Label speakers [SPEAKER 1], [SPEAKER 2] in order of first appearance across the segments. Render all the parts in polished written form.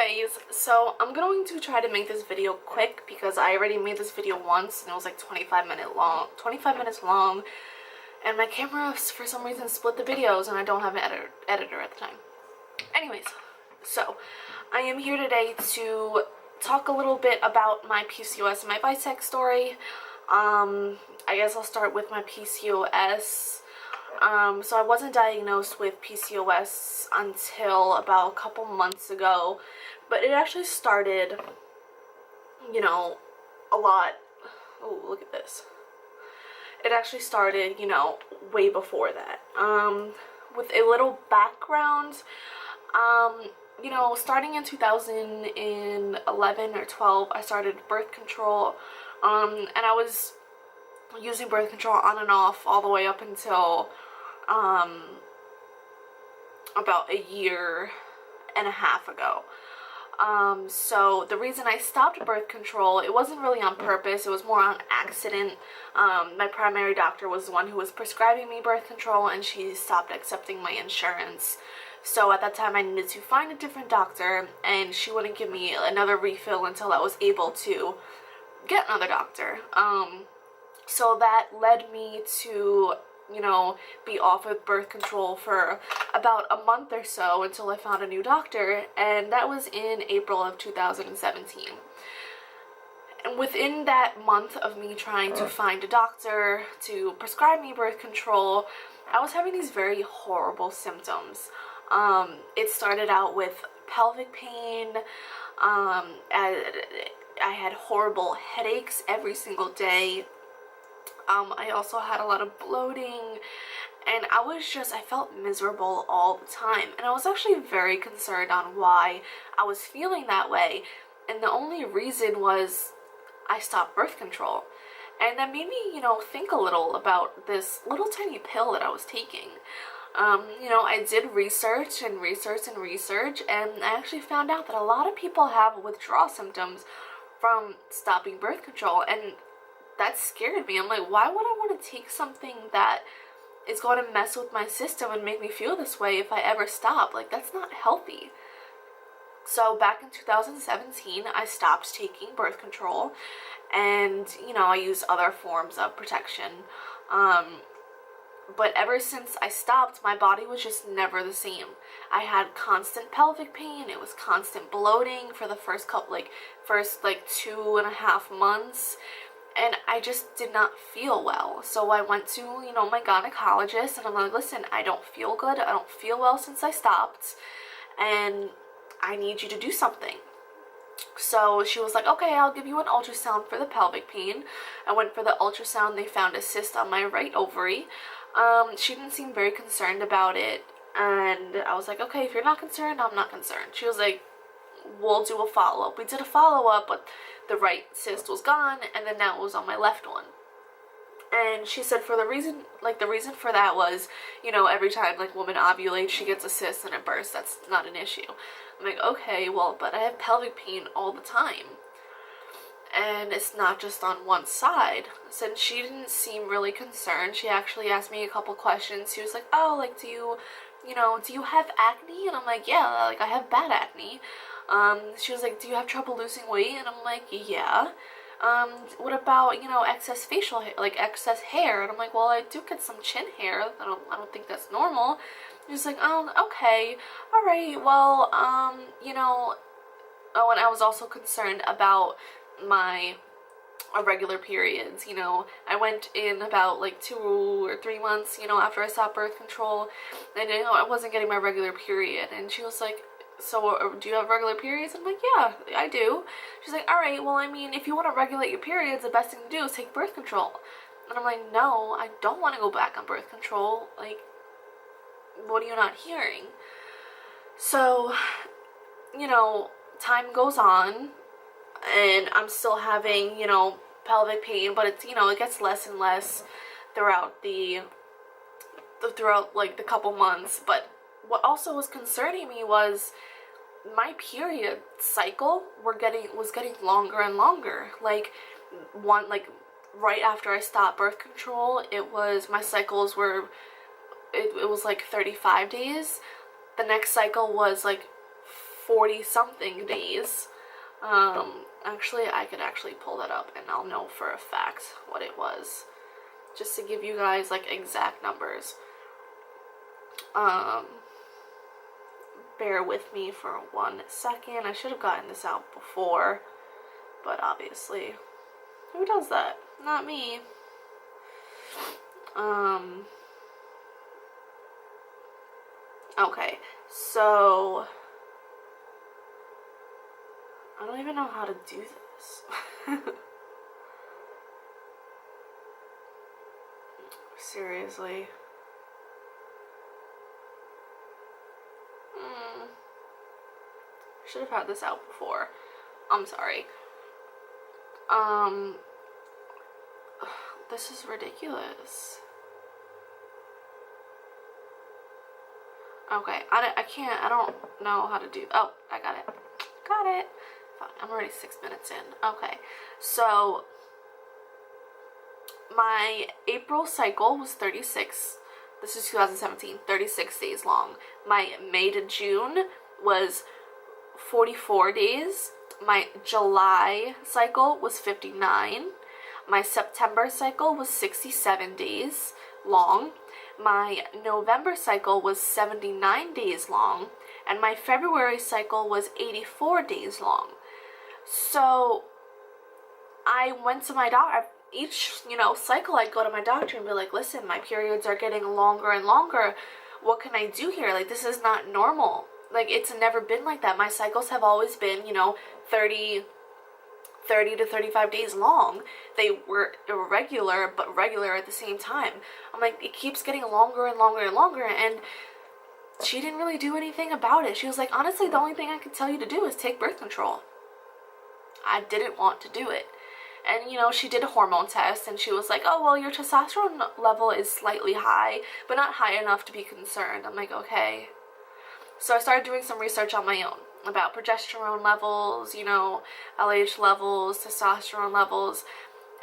[SPEAKER 1] guys, so I'm going to try to make this video quick because I already made this video once and it was like 25 minutes long, and my camera for some reason split the videos and I don't have an editor at the time. Anyways, so I am here today to talk a little bit about my PCOS and my Vitex story. I guess I'll start with my PCOS. So I wasn't diagnosed with PCOS until about a couple months ago, but it actually started, a lot. Oh, look at this. It actually started, way before that. With a little background, starting in 2011 or 12, I started birth control, and I was using birth control on and off all the way up until about a year and a half ago. So the reason I stopped birth control, it wasn't really on purpose, it was more on accident. My primary doctor was the one who was prescribing me birth control, and she stopped accepting my insurance. So at that time I needed to find a different doctor, and she wouldn't give me another refill until I was able to get another doctor. So that led me to, be off of birth control for about a month or so until I found a new doctor, and that was in April of 2017. And within that month of me trying to find a doctor to prescribe me birth control, I was having these very horrible symptoms. It started out with pelvic pain. I had horrible headaches every single day. I also had a lot of bloating, and I felt miserable all the time, and I was actually very concerned on why I was feeling that way, and the only reason was I stopped birth control. And that made me, think a little about this little tiny pill that I was taking. I did research, and I actually found out that a lot of people have withdrawal symptoms from stopping birth control, and that scared me. I'm like, why would I want to take something that is going to mess with my system and make me feel this way if I ever stop? Like, that's not healthy. So back in 2017, I stopped taking birth control, and, I used other forms of protection. But ever since I stopped, my body was just never the same. I had constant pelvic pain. It was constant bloating for the first 2.5 months. And I just did not feel well. So I went to, my gynecologist, and I'm like, listen, I don't feel good. I don't feel well since I stopped, and I need you to do something. So she was like, okay, I'll give you an ultrasound for the pelvic pain. I went for the ultrasound. They found a cyst on my right ovary. She didn't seem very concerned about it, and I was like, okay, if you're not concerned, I'm not concerned. She was like, we'll do a follow-up. We did a follow-up, but the right cyst was gone, and then now it was on my left one. And she said the reason for that was, every time woman ovulates, she gets a cyst and it bursts. That's not an issue. I'm like, okay, well, but I have pelvic pain all the time, and it's not just on one side. So she didn't seem really concerned. She actually asked me a couple questions. She was like, oh, do you have acne? And I'm like, yeah, I have bad acne. She was like, do you have trouble losing weight? And I'm like, yeah. What about, excess facial hair, excess hair? And I'm like, well, I do get some chin hair. I don't think that's normal. She was like, oh, okay. All right. Well, oh, and I was also concerned about my irregular periods. I went in about 2 or 3 months, after I stopped birth control, and I wasn't getting my regular period. And she was like, so do you have regular periods? I'm like, yeah, I do. She's like, all right, well, I mean, if you want to regulate your periods, the best thing to do is take birth control. And I'm like, no, I don't want to go back on birth control. What are you not hearing? So, time goes on, and I'm still having, pelvic pain, but it's, it gets less and less throughout the couple months. But what also was concerning me was my period cycle was getting longer and longer. Right after I stopped birth control, my cycles were, it was 35 days. The next cycle was 40 something days. Actually, I could actually pull that up and I'll know for a fact what it was, just to give you guys like exact numbers. Bear with me for 1 second. I should have gotten this out before, but obviously, who does that? Not me. Okay, so I don't even know how to do this. Seriously. Should have had this out before. I'm sorry. This is ridiculous. Okay, I don't know how to do, oh, I got it. Got it. Fine, I'm already 6 minutes in. Okay, so my April cycle was 36. This is 2017, 36 days long. My May to June was 44 days. My July cycle was 59. My September cycle was 67 days long. My November cycle was 79 days long. And my February cycle was 84 days long. So I went to my doctor. Each, cycle I'd go to my doctor and be like, listen, my periods are getting longer and longer. What can I do here? Like, this is not normal. Like, it's never been like that. My cycles have always been, 30 to 35 days long. They were irregular, but regular at the same time. I'm like, it keeps getting longer and longer and longer, and she didn't really do anything about it. She was like, honestly, the only thing I can tell you to do is take birth control. I didn't want to do it. And, she did a hormone test, and she was like, oh, well, your testosterone level is slightly high, but not high enough to be concerned. I'm like, okay. So I started doing some research on my own about progesterone levels, LH levels, testosterone levels.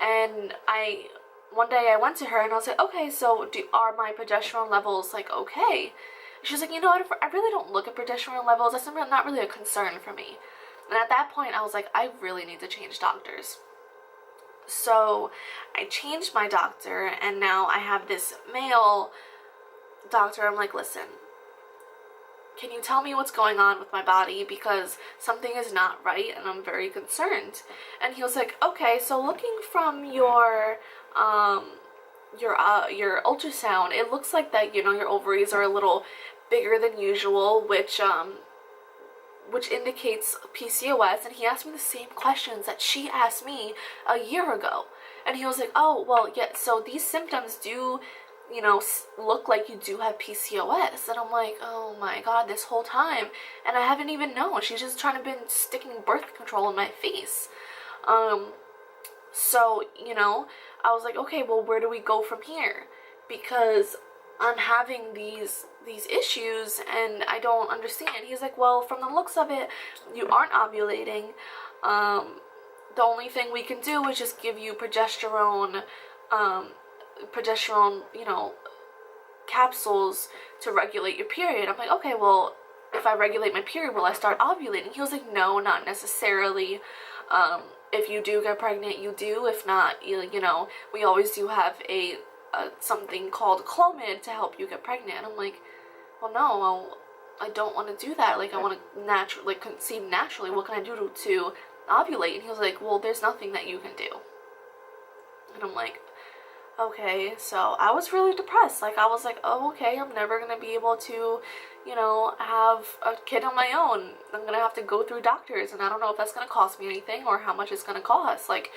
[SPEAKER 1] And one day I went to her and I was like, okay, so are my progesterone levels like okay? She was like, I really don't look at progesterone levels. That's not really a concern for me. And at that point I was like, I really need to change doctors. So I changed my doctor, and now I have this male doctor. I'm like, listen, can you tell me what's going on with my body, because something is not right and I'm very concerned. And he was like, okay, so looking from your ultrasound, it looks like that, your ovaries are a little bigger than usual, which indicates PCOS. And he asked me the same questions that she asked me a year ago. And he was like, oh, well, yeah, so these symptoms do, look like you do have PCOS. And I'm like, oh my God, this whole time. And I haven't even known. She's just trying to been sticking birth control in my face. So, I was like, okay, well, where do we go from here? Because I'm having these issues and I don't understand. He's like, well, from the looks of it, you aren't ovulating. The only thing we can do is just give you progesterone, capsules to regulate your period. I'm like, okay, well, if I regulate my period, will I start ovulating? He was like, no, not necessarily. If you do get pregnant, you do. If not, we always do have something called Clomid to help you get pregnant. And I'm like, well, no, I don't want to do that. Like, I want to conceive naturally. What can I do to ovulate? And he was like, well, there's nothing that you can do. And I'm like, okay. So I was really depressed. Like, I was like, oh, okay, I'm never gonna be able to have a kid on my own. I'm gonna have to go through doctors, and I don't know if that's gonna cost me anything or how much it's gonna cost. Like,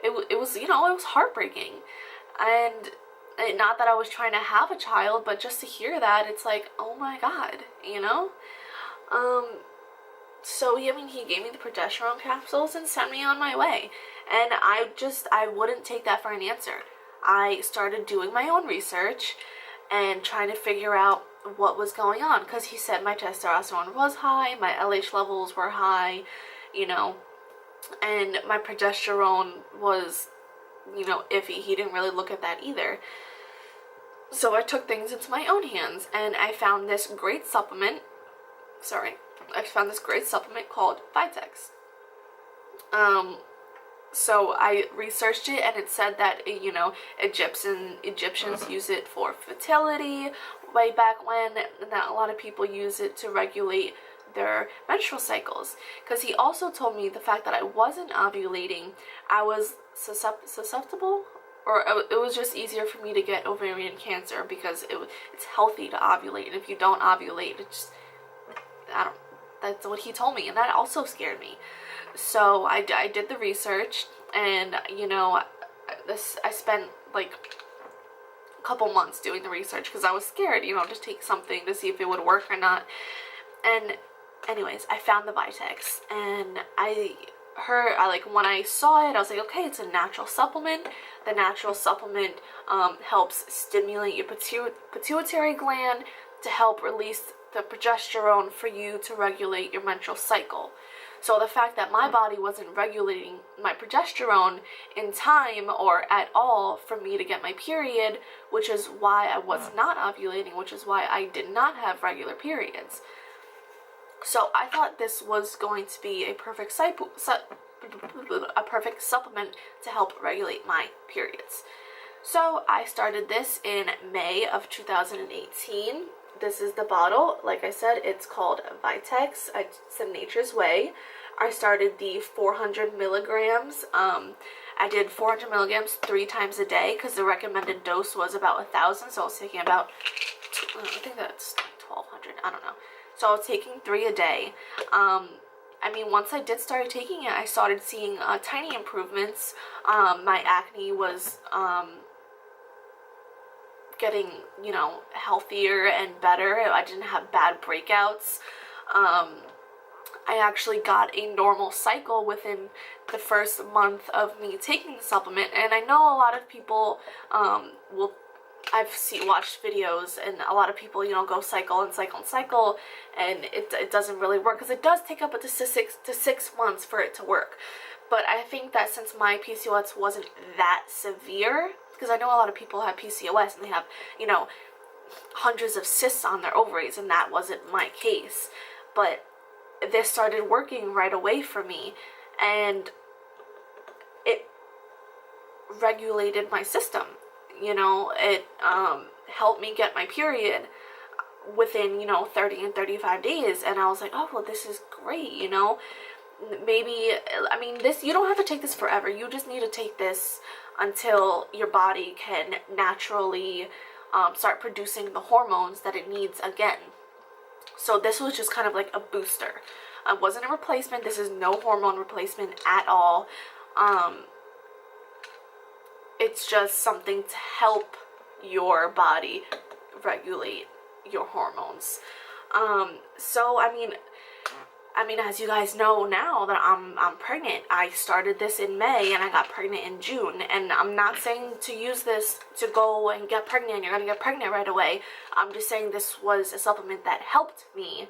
[SPEAKER 1] it was it was heartbreaking. And not that I was trying to have a child, but just to hear that, it's like, oh my God, so he gave me the progesterone capsules and sent me on my way. And I wouldn't take that for an answer. I started doing my own research and trying to figure out what was going on, because he said my testosterone was high, my LH levels were high, and my progesterone was, iffy. He didn't really look at that either. So I took things into my own hands, and I found this great supplement. Sorry, I found this great supplement called Vitex. So I researched it, and it said that Egyptians use it for fertility way back when, and that a lot of people use it to regulate their menstrual cycles. Because he also told me the fact that I wasn't ovulating, I was susceptible, or it was just easier for me to get ovarian cancer, because it's healthy to ovulate, and if you don't ovulate, that's what he told me, and that also scared me. So I did the research, and I spent like a couple months doing the research because I was scared, just take something to see if it would work or not. And anyways, I found the Vitex, and when I saw it, I was like, okay, it's a natural supplement. The natural supplement helps stimulate your pituitary gland to help release the progesterone for you to regulate your menstrual cycle. So the fact that my body wasn't regulating my progesterone in time or at all for me to get my period, which is why I was not ovulating, which is why I did not have regular periods. So I thought this was going to be a perfect supplement to help regulate my periods. So I started this in May of 2018. This is the bottle. Like I said, it's called Vitex. It's a Nature's Way. I started the 400 milligrams. I did 400 milligrams 3 times a day because the recommended dose was about 1,000. So I was taking about, I think that's 1,200. I don't know. So I was taking 3 a day. Once I did start taking it, I started seeing tiny improvements. My acne was getting, healthier and better. I didn't have bad breakouts. I actually got a normal cycle within the first month of me taking the supplement. And I know a lot of people watched videos, and a lot of people, go cycle and cycle and cycle, and it doesn't really work, because it does take up to 6 months for it to work. But I think that since my PCOS wasn't that severe, because I know a lot of people have PCOS and they have, hundreds of cysts on their ovaries, and that wasn't my case. But this started working right away for me, and it regulated my system. It helped me get my period within, 30 and 35 days, and I was like, oh, well, this is great, maybe, this, you don't have to take this forever. You just need to take this until your body can naturally start producing the hormones that it needs again. So this was just kind of like a booster. It wasn't a replacement. This is no hormone replacement at all. It's just something to help your body regulate your hormones. As you guys know now that I'm pregnant, I started this in May and I got pregnant in June. And I'm not saying to use this to go and get pregnant. You're gonna get pregnant right away. I'm just saying this was a supplement that helped me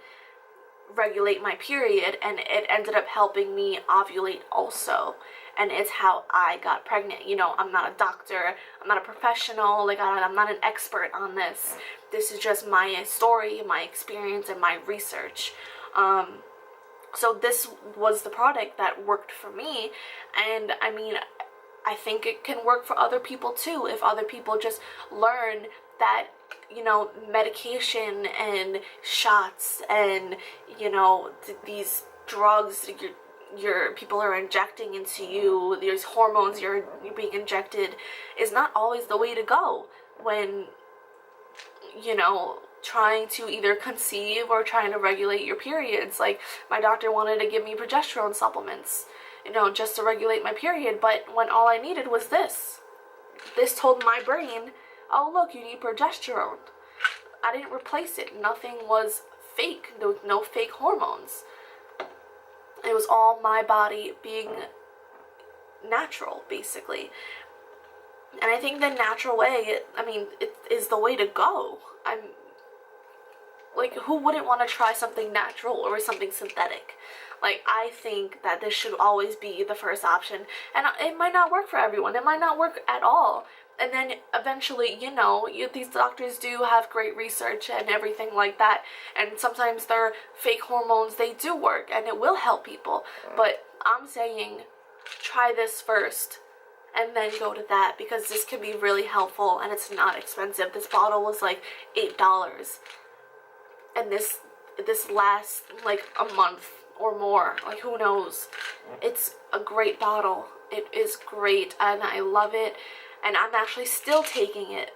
[SPEAKER 1] regulate my period, and it ended up helping me ovulate also. And it's how I got pregnant. I'm not a doctor, I'm not a professional, I'm not an expert on this. This is just my story, my experience, and my research. So this was the product that worked for me, and I think it can work for other people too, if other people just learn that, medication and shots and, these drugs your people are injecting into you, these hormones you're being injected, is not always the way to go when, trying to either conceive or trying to regulate your periods. Like, my doctor wanted to give me progesterone supplements, just to regulate my period, but when all I needed was this told my brain, oh look, you need progesterone. I didn't replace it. Nothing was fake. There was no fake hormones. It was all my body being natural, basically. And I think the natural way, it is the way to go. Who wouldn't want to try something natural or something synthetic? I think that this should always be the first option. And it might not work for everyone. It might not work at all. And then eventually, you know, these doctors do have great research and everything like that. And sometimes their fake hormones, they do work and it will help people. But I'm saying try this first and then go to that, because this can be really helpful and it's not expensive. This bottle was like $8. And this lasts like a month or more. Like, who knows? It's a great bottle. It is great and I love it. And I'm actually still taking it,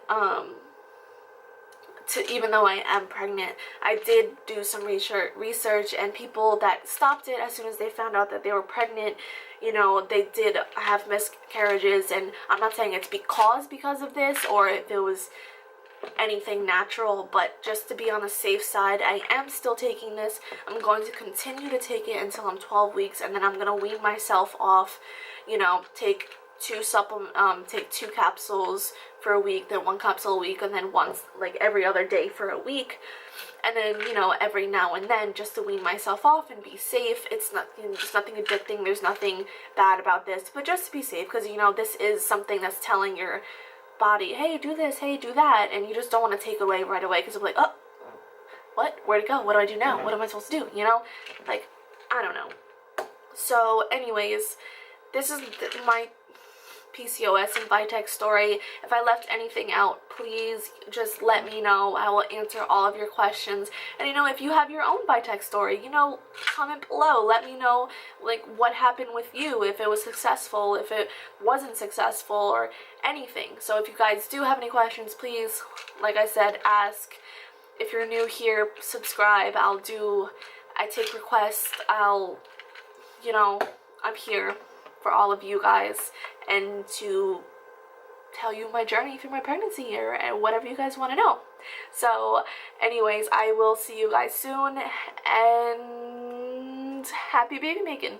[SPEAKER 1] even though I am pregnant. I did do some research, and people that stopped it as soon as they found out that they were pregnant, you know, they did have miscarriages. And I'm not saying it's because of this, or if it was anything natural, but just to be on the safe side, I am still taking this. I'm going to continue to take it until I'm 12 weeks, and then I'm going to wean myself off, you know, take 2 capsules for a week, then 1 capsule a week, and then once, like every other day for a week, and then, you know, every now and then, just to wean myself off and be safe. It's just nothing addicting, there's nothing bad about this, but just to be safe, because, you know, this is something that's telling your body, hey, do this, hey, do that, and you just don't want to take it away right away, because it'll be like, oh, what, where'd it go, what do I do now, what am I supposed to do, you know, like, I don't know. So anyways, this is my PCOS and Vitex story. If I left anything out, please just let me know. I will answer all of your questions. And, you know, if you have your own Vitex story, you know, comment below. Let me know, like, what happened with you, if it was successful, if it wasn't successful, or anything. So if you guys do have any questions, please, like I said, ask. If you're new here, subscribe. I take requests. You know, I'm here for all of you guys, and to tell you my journey through my pregnancy here and whatever you guys want to know. So anyways, I will see you guys soon, and happy baby making.